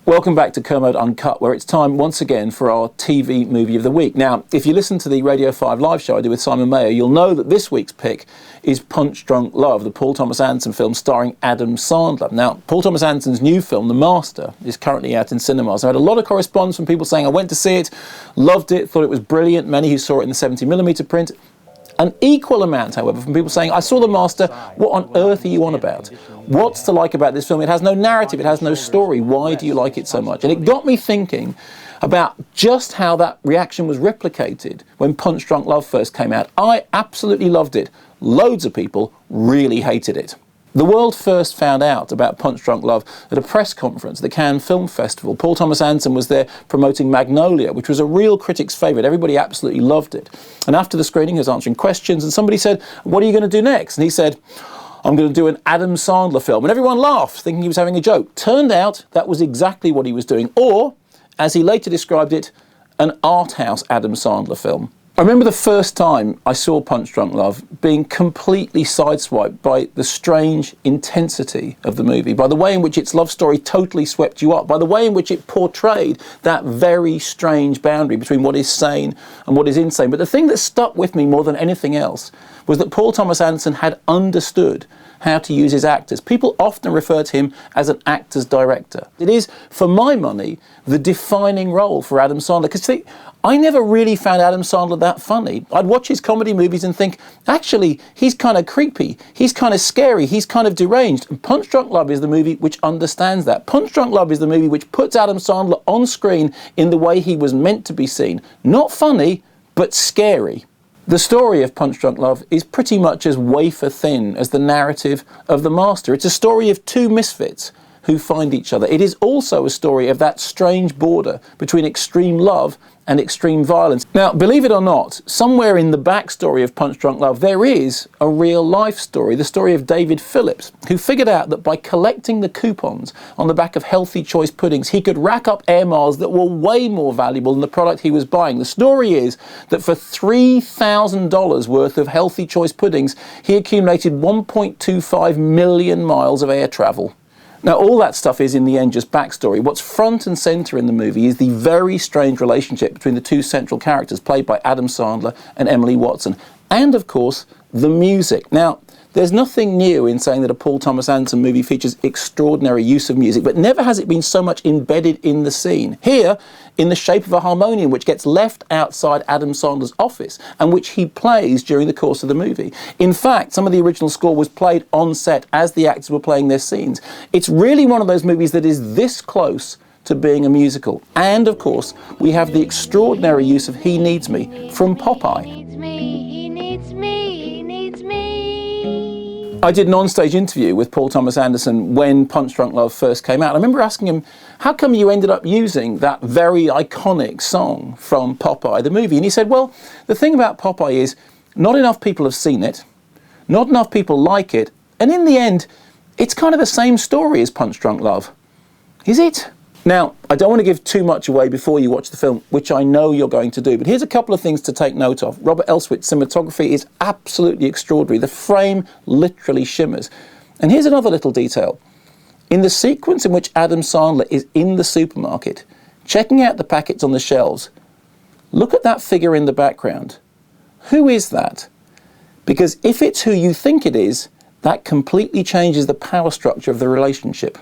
Welcome back to Kermode Uncut, where it's time once again for our TV Movie of the Week. Now, if you listen to the Radio 5 live show I did with Simon Mayo, you'll know that this week's pick is Punch Drunk Love, the Paul Thomas Anderson film starring Adam Sandler. Now, Paul Thomas Anderson's new film, The Master, is currently out in cinemas. I had a lot of correspondence from people saying I went to see it, loved it, thought it was brilliant, many who saw it in the 70mm print. An equal amount, however, from people saying, I saw The Master, what on earth are you on about? What's to like about this film? It has no narrative, it has no story. Why do you like it so much? And it got me thinking about just how that reaction was replicated when Punch Drunk Love first came out. I absolutely loved it. Loads of people really hated it. The world first found out about Punch Drunk Love at a press conference at the Cannes Film Festival. Paul Thomas Anderson was there promoting Magnolia, which was a real critic's favourite. Everybody absolutely loved it. And after the screening, he was answering questions, and somebody said, what are you going to do next? And he said, I'm going to do an Adam Sandler film. And everyone laughed, thinking he was having a joke. Turned out that was exactly what he was doing. Or, as he later described it, an art house Adam Sandler film. I remember the first time I saw Punch Drunk Love being completely sideswiped by the strange intensity of the movie, by the way in which its love story totally swept you up, by the way in which it portrayed that very strange boundary between what is sane and what is insane. But the thing that stuck with me more than anything else was that Paul Thomas Anderson had understood how to use his actors. People often refer to him as an actor's director. It is, for my money, the defining role for Adam Sandler. Because see, I never really found Adam Sandler that funny. I'd watch his comedy movies and think, actually, he's kind of creepy, he's kind of scary, he's kind of deranged. And Punch Drunk Love is the movie which understands that. Punch Drunk Love is the movie which puts Adam Sandler on screen in the way he was meant to be seen. Not funny, but scary. The story of Punch Drunk Love is pretty much as wafer thin as the narrative of The Master. It's a story of two misfits who find each other. It is also a story of that strange border between extreme love and extreme violence. Now, believe it or not, somewhere in the backstory of Punch Drunk Love, there is a real life story, the story of David Phillips, who figured out that by collecting the coupons on the back of Healthy Choice puddings, he could rack up air miles that were way more valuable than the product he was buying. The story is that for $3,000 worth of Healthy Choice puddings, he accumulated 1.25 million miles of air travel. Now, all that stuff is, in the end, just backstory. What's front and centre in the movie is the very strange relationship between the two central characters, played by Adam Sandler and Emily Watson. And, of course, the music. Now, there's nothing new in saying that a Paul Thomas Anderson movie features extraordinary use of music, but never has it been so much embedded in the scene. Here, in the shape of a harmonium which gets left outside Adam Sandler's office and which he plays during the course of the movie. In fact, some of the original score was played on set as the actors were playing their scenes. It's really one of those movies that is this close to being a musical. And, of course, we have the extraordinary use of He Needs Me from Popeye. I did an on-stage interview with Paul Thomas Anderson when Punch Drunk Love first came out. I remember asking him, how come you ended up using that very iconic song from Popeye, the movie? And he said, well, the thing about Popeye is not enough people have seen it, not enough people like it, and in the end, it's kind of the same story as Punch Drunk Love. Is it? Now, I don't want to give too much away before you watch the film, which I know you're going to do, but here's a couple of things to take note of. Robert Elswit's cinematography is absolutely extraordinary. The frame literally shimmers. And here's another little detail. In the sequence in which Adam Sandler is in the supermarket, checking out the packets on the shelves, look at that figure in the background. Who is that? Because if it's who you think it is, that completely changes the power structure of the relationship.